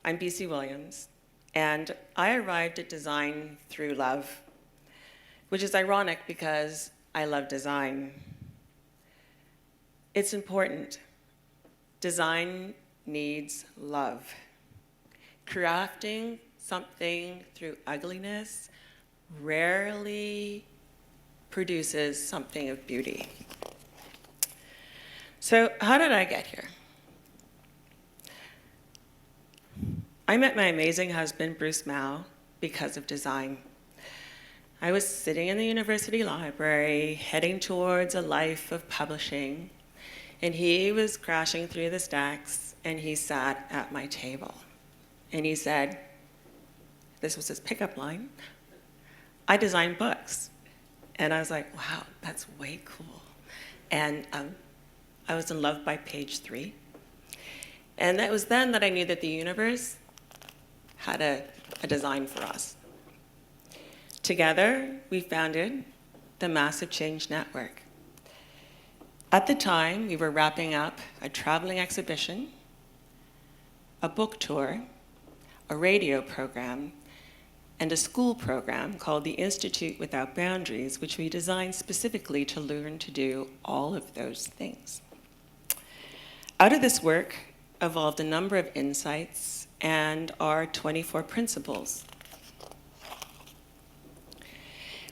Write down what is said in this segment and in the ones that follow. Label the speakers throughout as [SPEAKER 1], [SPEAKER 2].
[SPEAKER 1] I'm Bisi Williams, and I arrived at design through love, which is ironic because I love design. It's important. Design needs love. Crafting something through ugliness rarely produces something of beauty. So how did I get here? I met my amazing husband, Bruce Mao, because of design. I was sitting in the university library, heading towards a life of publishing, and he was crashing through the stacks, and he sat at my table. And he said, this was his pickup line, "I design books." And I was like, wow, that's way cool. And I was in love by page 3. And it was then that I knew that the universe had a design for us. Together, we founded the Massive Change Network. At the time, we were wrapping up a traveling exhibition, a book tour, a radio program, and a school program called the Institute Without Boundaries, which we designed specifically to learn to do all of those things. Out of this work evolved a number of insights and our 24 principles.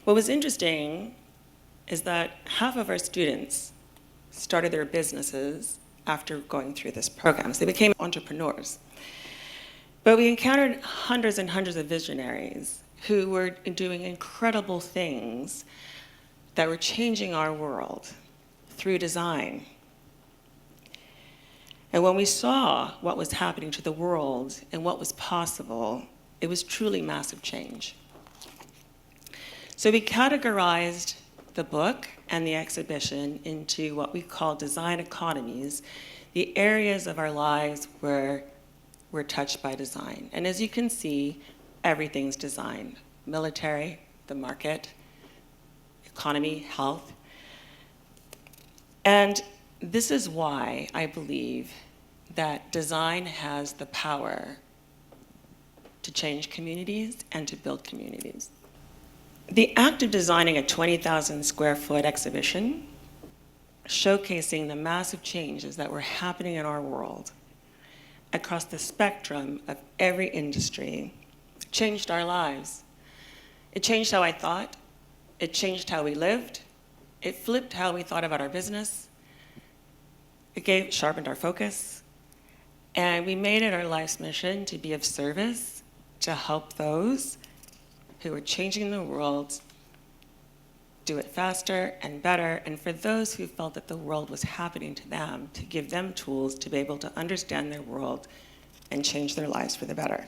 [SPEAKER 1] What was interesting is that half of our students started their businesses after going through this program. So they became entrepreneurs. But we encountered hundreds and hundreds of visionaries who were doing incredible things that were changing our world through design. And when we saw what was happening to the world and what was possible, it was truly massive change. So we categorized the book and the exhibition into what we call design economies, the areas of our lives where we're touched by design. And as you can see, everything's designed. Military, the market, economy, health. And this is why I believe that design has the power to change communities and to build communities. The act of designing a 20,000 square foot exhibition, showcasing the massive changes that were happening in our world across the spectrum of every industry, changed our lives. It changed how I thought, it changed how we lived, it flipped how we thought about our business, it sharpened our focus, and we made it our life's mission to be of service, to help those who are changing the world do it faster and better, and for those who felt that the world was happening to them, to give them tools to be able to understand their world and change their lives for the better.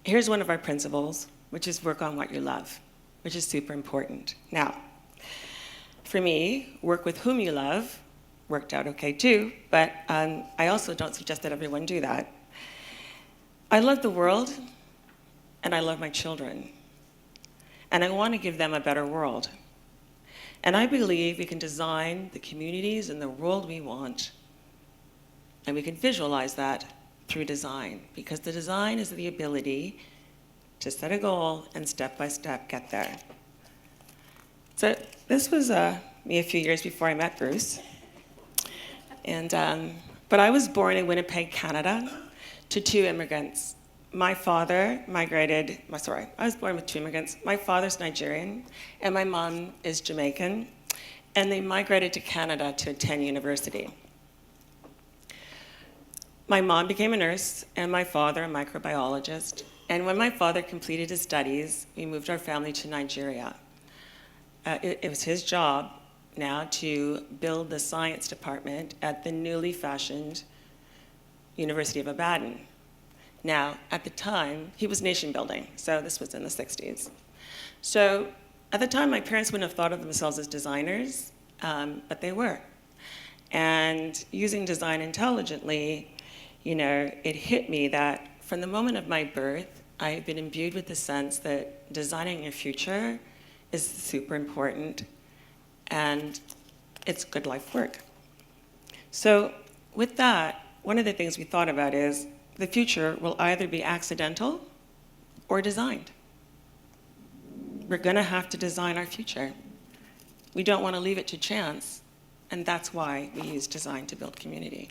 [SPEAKER 1] Here's one of our principles, which is work on what you love, which is super important. Now, for me, work with whom you love worked out okay too, but I also don't suggest that everyone do that. I love the world, and I love my children, and I want to give them a better world. And I believe we can design the communities and the world we want, and we can visualize that through design, because the design is the ability to set a goal and step by step get there. So this was me a few years before I met Bruce. But I was born in Winnipeg, Canada, to 2 immigrants. My father I was born with 2 immigrants. My father's Nigerian, and my mom is Jamaican, and they migrated to Canada to attend university. My mom became a nurse, and my father a microbiologist. And when my father completed his studies, we moved our family to Nigeria. It was his job now to build the science department at the newly fashioned University of Ibadan. Now, at the time, he was nation building, so this was in the 60s. So at the time, my parents wouldn't have thought of themselves as designers, but they were. And using design intelligently, it hit me that from the moment of my birth, I've been imbued with the sense that designing your future is super important, and it's good life work. So with that, one of the things we thought about is the future will either be accidental or designed. We're going to have to design our future. We don't want to leave it to chance, and that's why we use design to build community.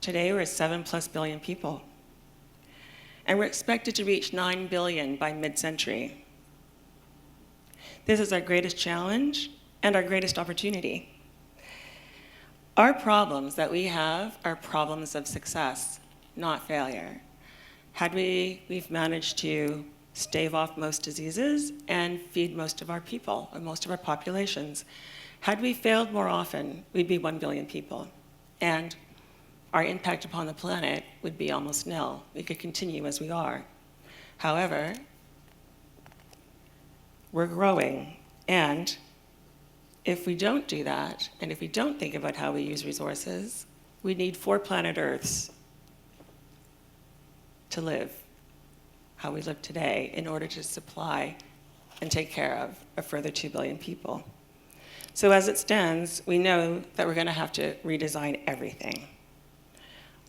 [SPEAKER 1] Today, we're 7+ billion people, and we're expected to reach 9 billion by mid-century. This is our greatest challenge and our greatest opportunity. Our problems that we have are problems of success, not failure. We've managed to stave off most diseases and feed most of our people, or most of our populations. Had we failed more often, we'd be 1 billion people. And our impact upon the planet would be almost nil. We could continue as we are. However, we're growing, and if we don't do that, and if we don't think about how we use resources, we need 4 planet Earths to live how we live today in order to supply and take care of a further 2 billion people. So as it stands, we know that we're going to have to redesign everything.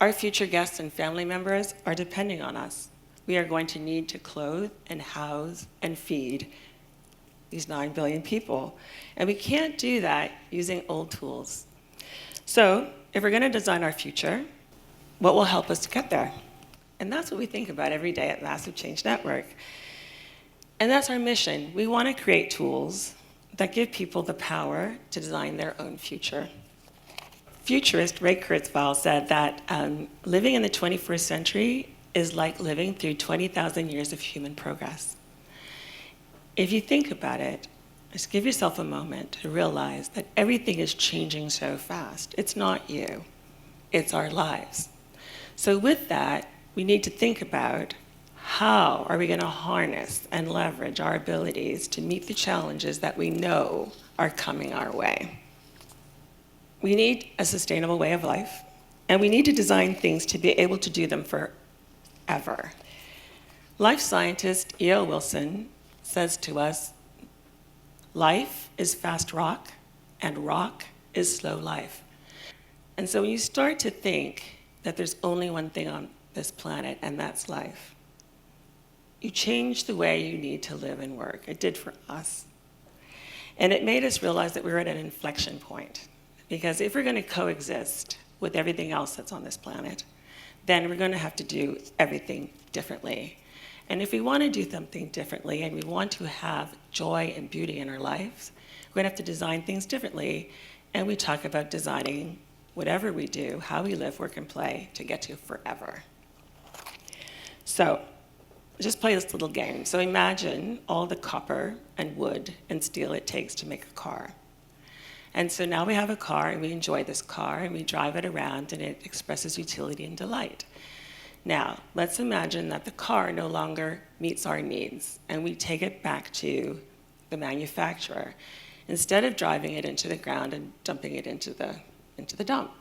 [SPEAKER 1] Our future guests and family members are depending on us. We are going to need to clothe and house and feed these 9 billion people. And we can't do that using old tools. So if we're going to design our future, what will help us to get there? And that's what we think about every day at Massive Change Network. And that's our mission. We want to create tools that give people the power to design their own future. Futurist Ray Kurzweil said that living in the 21st century is like living through 20,000 years of human progress. If you think about it, just give yourself a moment to realize that everything is changing so fast. It's not you, it's our lives. So with that, we need to think about how are we going to harness and leverage our abilities to meet the challenges that we know are coming our way. We need a sustainable way of life, and we need to design things to be able to do them forever. Life scientist E.O. Wilson says to us, life is fast rock, and rock is slow life. And so when you start to think that there's only one thing on this planet, and that's life, you change the way you need to live and work. It did for us. And it made us realize that we're at an inflection point. Because if we're going to coexist with everything else that's on this planet, then we're going to have to do everything differently. And if we want to do something differently and we want to have joy and beauty in our lives, we're going to have to design things differently. And we talk about designing whatever we do, how we live, work, and play to get to forever. So just play this little game. So imagine all the copper and wood and steel it takes to make a car. And so now we have a car, and we enjoy this car, and we drive it around, and it expresses utility and delight. Now, let's imagine that the car no longer meets our needs, and we take it back to the manufacturer, instead of driving it into the ground and dumping it into the dump.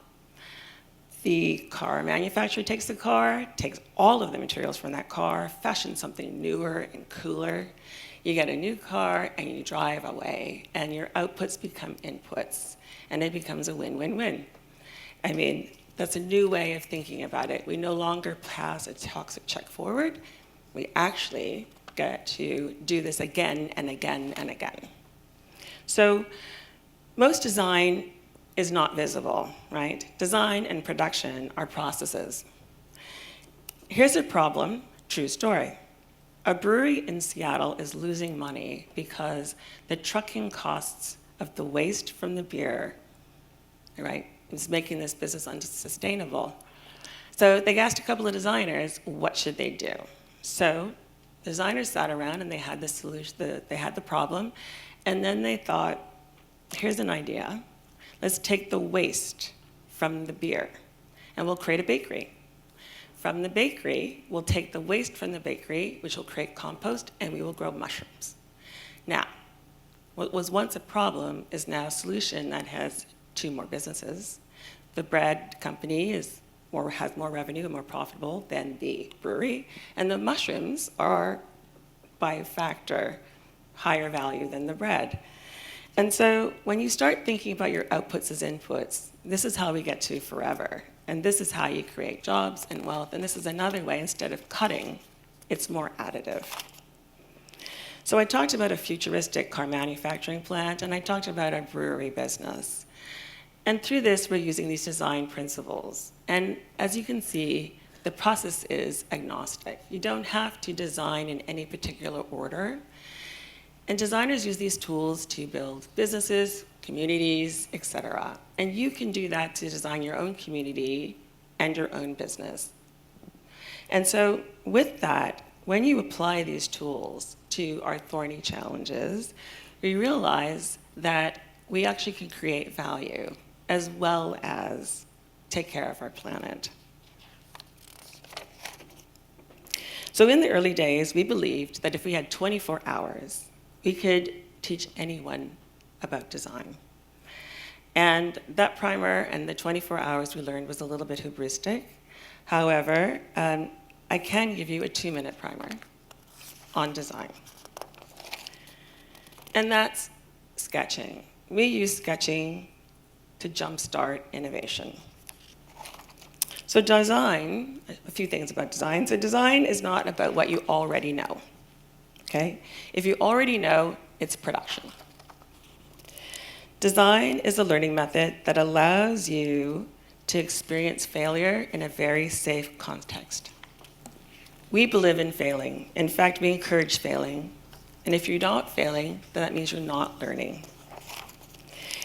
[SPEAKER 1] The car manufacturer takes the car, takes all of the materials from that car, fashions something newer and cooler. You get a new car and you drive away, and your outputs become inputs, and it becomes a win-win-win. I mean, that's a new way of thinking about it. We no longer pass a toxic check forward. We actually get to do this again and again and again. So most design is not visible, right? Design and production are processes. Here's a problem, true story. A brewery in Seattle is losing money because the trucking costs of the waste from the beer, right, is making this business unsustainable. So they asked a couple of designers, what should they do? So designers sat around and they had the solution, they had the problem, and then they thought, here's an idea. Let's take the waste from the beer, and we'll create a bakery. From the bakery, we'll take the waste from the bakery, which will create compost, and we will grow mushrooms. Now, what was once a problem is now a solution that has 2 more businesses. The bread company has more revenue and more profitable than the brewery, and the mushrooms are by a factor higher value than the bread. And so when you start thinking about your outputs as inputs, this is how we get to forever. And this is how you create jobs and wealth. And this is another way, instead of cutting, it's more additive. So I talked about a futuristic car manufacturing plant, and I talked about a brewery business. And through this, we're using these design principles. And as you can see, the process is agnostic. You don't have to design in any particular order. And designers use these tools to build businesses, communities, et cetera. And you can do that to design your own community and your own business. And so with that, when you apply these tools to our thorny challenges, we realize that we actually can create value as well as take care of our planet. So in the early days, we believed that if we had 24 hours, we could teach anyone about design. And that primer and the 24 hours we learned was a little bit hubristic. However, I can give you a 2-minute primer on design. And that's sketching. We use sketching to jumpstart innovation. So design, a few things about design. So design is not about what you already know, okay? If you already know, it's production. Design is a learning method that allows you to experience failure in a very safe context. We believe in failing. In fact, we encourage failing. And if you're not failing, then that means you're not learning.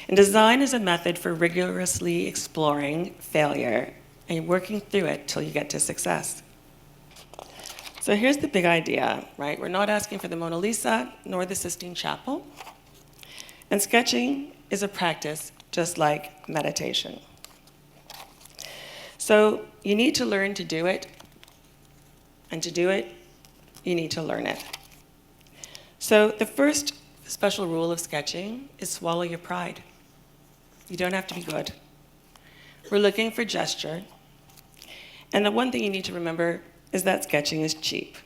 [SPEAKER 1] And design is a method for rigorously exploring failure and working through it till you get to success. So here's the big idea, right? We're not asking for the Mona Lisa nor the Sistine Chapel. And sketching is a practice just like meditation. So you need to learn to do it. And to do it, you need to learn it. So the first special rule of sketching is swallow your pride. You don't have to be good. We're looking for gesture. And the one thing you need to remember is that sketching is cheap.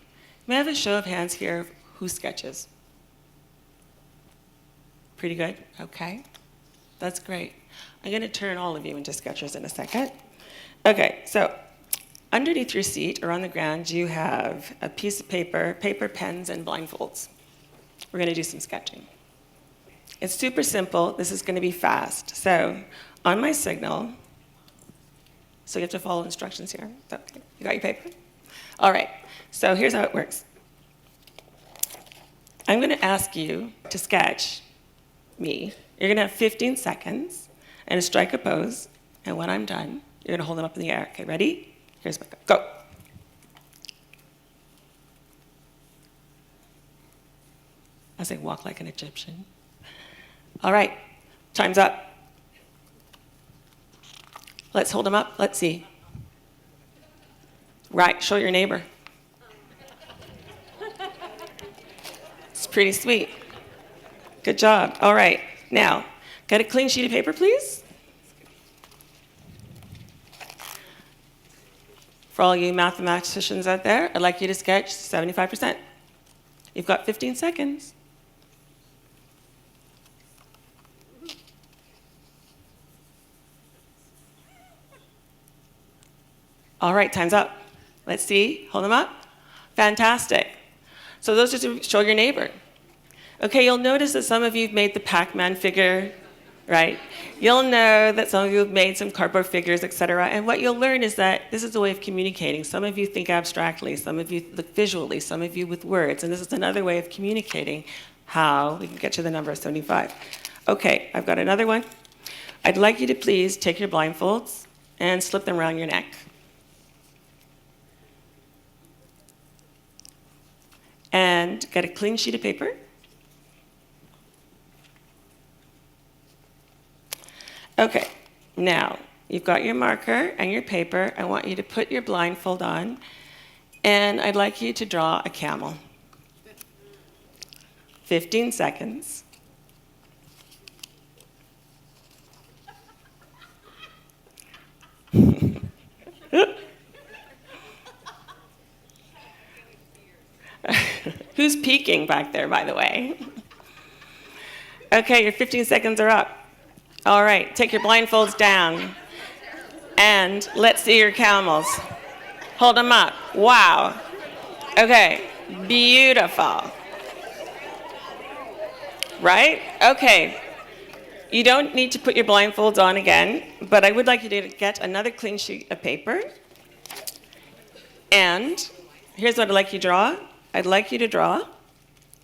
[SPEAKER 1] May I have a show of hands here of who sketches? Pretty good? Okay. That's great. I'm going to turn all of you into sketchers in a second. Okay, so underneath your seat or on the ground, you have a piece of paper, pens, and blindfolds. We're going to do some sketching. It's super simple. This is going to be fast. So on my signal, so you have to follow instructions here. Okay. You got your paper? All right. So here's how it works. I'm going to ask you to sketch me. You're going to have 15 seconds and strike a pose. And when I'm done, you're going to hold them up in the air. Okay, ready? Here's Mecca. Go. I say walk like an Egyptian. All right, time's up. Let's hold them up. Let's see. Right, show your neighbor. It's pretty sweet. Good job. All right, now, got a clean sheet of paper, please? For all you mathematicians out there, I'd like you to sketch 75%. You've got 15 seconds. All right, time's up. Let's see, hold them up. Fantastic. So those are to show your neighbor. Okay, you'll notice that some of you have made the Pac-Man figure, right? You'll know that some of you have made some cardboard figures, et cetera. And what you'll learn is that this is a way of communicating. Some of you think abstractly, some of you look visually, some of you with words. And this is another way of communicating how we can get to the number of 75. Okay, I've got another one. I'd like you to please take your blindfolds and slip them around your neck. And get a clean sheet of paper. Okay, now you've got your marker and your paper. I want you to put your blindfold on, and I'd like you to draw a camel. 15 seconds. Who's peeking back there, by the way? Okay, your 15 seconds are up. All right, take your blindfolds down. And let's see your camels. Hold them up. Wow. Okay, beautiful. Right? Okay. You don't need to put your blindfolds on again, but I would like you to get another clean sheet of paper. And here's what I'd like you to draw. I'd like you to draw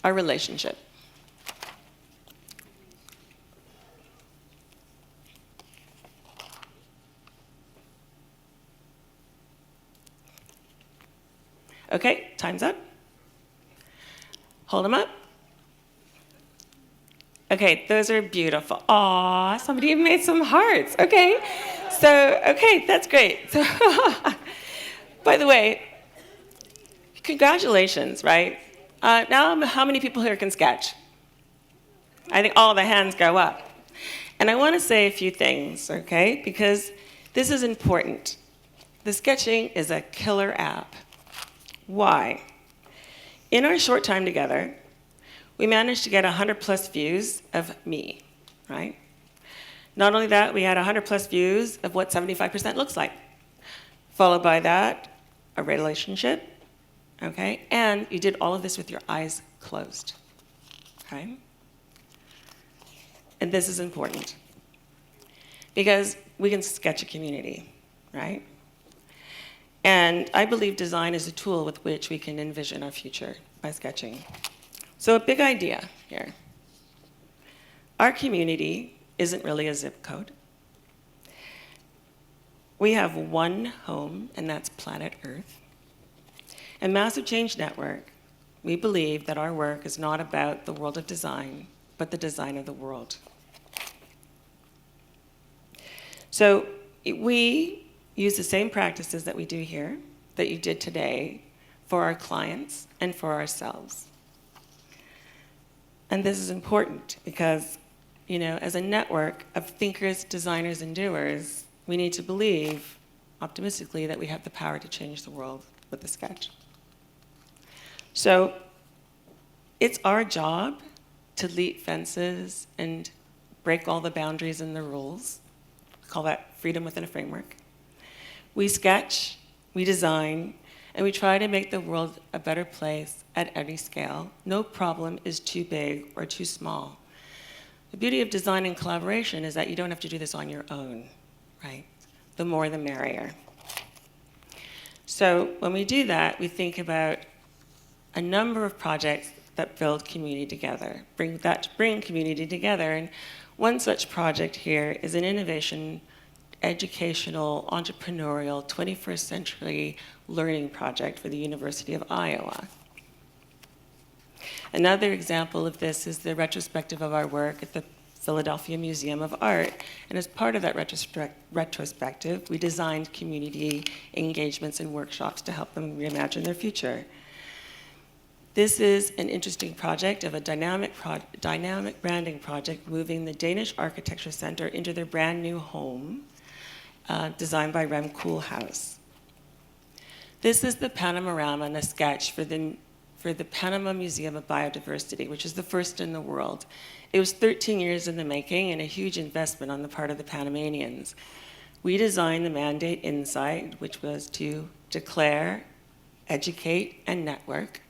[SPEAKER 1] our relationship. Okay, time's up. Hold them up. Okay, those are beautiful. Aw, somebody made some hearts. Okay, so, okay, that's great. So, by the way, congratulations, right? Now, how many people here can sketch? I think all the hands go up. And I want to say a few things, okay? Because this is important. The sketching is a killer app. Why? In our short time together, we managed to get 100 plus views of me, right? Not only that, we had 100 plus views of what 75% looks like. Followed by that, a relationship, okay? And you did all of this with your eyes closed, okay? And this is important because we can sketch a community, right? And I believe design is a tool with which we can envision our future by sketching. So a big idea here. Our community isn't really a zip code. We have one home, and that's planet Earth. And Massive Change Network, we believe that our work is not about the world of design, but the design of the world. So we use the same practices that we do here, that you did today, for our clients and for ourselves. And this is important because, you know, as a network of thinkers, designers, and doers, we need to believe optimistically that we have the power to change the world with a sketch. So it's our job to leap fences and break all the boundaries and the rules. We call that freedom within a framework. We sketch, we design, and we try to make the world a better place at every scale. No problem is too big or too small. The beauty of design and collaboration is that you don't have to do this on your own, right? The more the merrier. So when we do that, we think about a number of projects that build community together, bring community together. And one such project here is an innovation, educational, entrepreneurial, 21st century learning project for the University of Iowa. Another example of this is the retrospective of our work at the Philadelphia Museum of Art. And as part of that retrospective, we designed community engagements and workshops to help them reimagine their future. This is an interesting project of a dynamic branding project moving the Danish Architecture Center into their brand new home, designed by Rem Koolhaas. This is the panorama and a sketch for the Panama Museum of Biodiversity, which is the first in the world. It was 13 years in the making and a huge investment on the part of the Panamanians. We designed the mandate inside, which was to declare, educate, and network.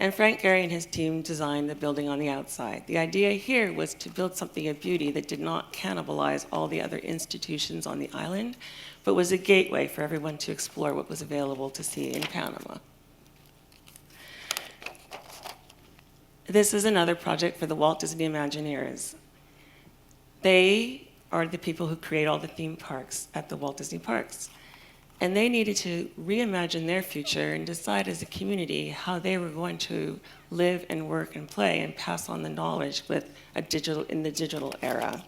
[SPEAKER 1] And Frank Gehry and his team designed the building on the outside. The idea here was to build something of beauty that did not cannibalize all the other institutions on the island, but was a gateway for everyone to explore what was available to see in Panama. This is another project for the Walt Disney Imagineers. They are the people who create all the theme parks at the Walt Disney Parks. And they needed to reimagine their future and decide as a community how they were going to live and work and play and pass on the knowledge in the digital era.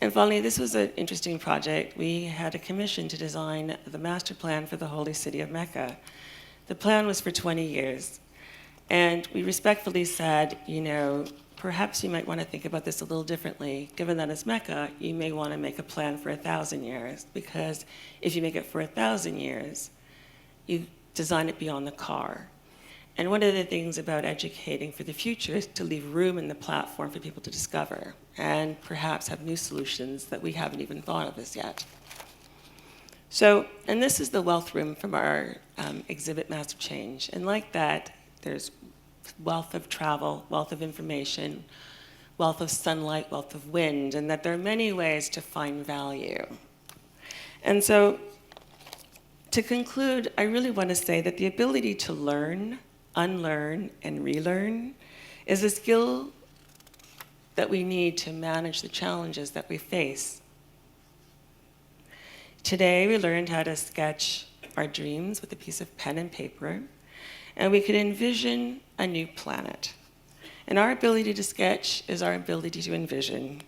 [SPEAKER 1] And finally, this was an interesting project. We had a commission to design the master plan for the holy city of Mecca. The plan was for 20 years. And we respectfully said, you know, perhaps you might want to think about this a little differently. Given that it's Mecca, you may want to make a plan for 1,000 years, because if you make it for 1,000 years, you design it beyond the car. And one of the things about educating for the future is to leave room in the platform for people to discover and perhaps have new solutions that we haven't even thought of as yet. So, and this is the wealth room from our exhibit Massive Change. And like that, there's wealth of travel, wealth of information, wealth of sunlight, wealth of wind, and that there are many ways to find value. And so, to conclude, I really want to say that the ability to learn, unlearn, and relearn is a skill that we need to manage the challenges that we face. Today, we learned how to sketch our dreams with a piece of pen and paper, and we could envision a new planet. And our ability to sketch is our ability to envision.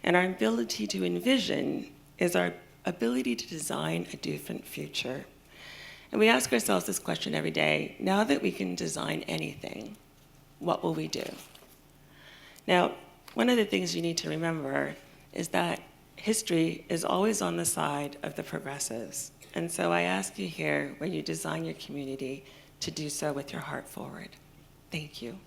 [SPEAKER 1] And our ability to envision is our ability to design a different future. And we ask ourselves this question every day: now that we can design anything, what will we do? Now, one of the things you need to remember is that history is always on the side of the progressives. And so I ask you here, when you design your community, to do so with your heart forward. Thank you.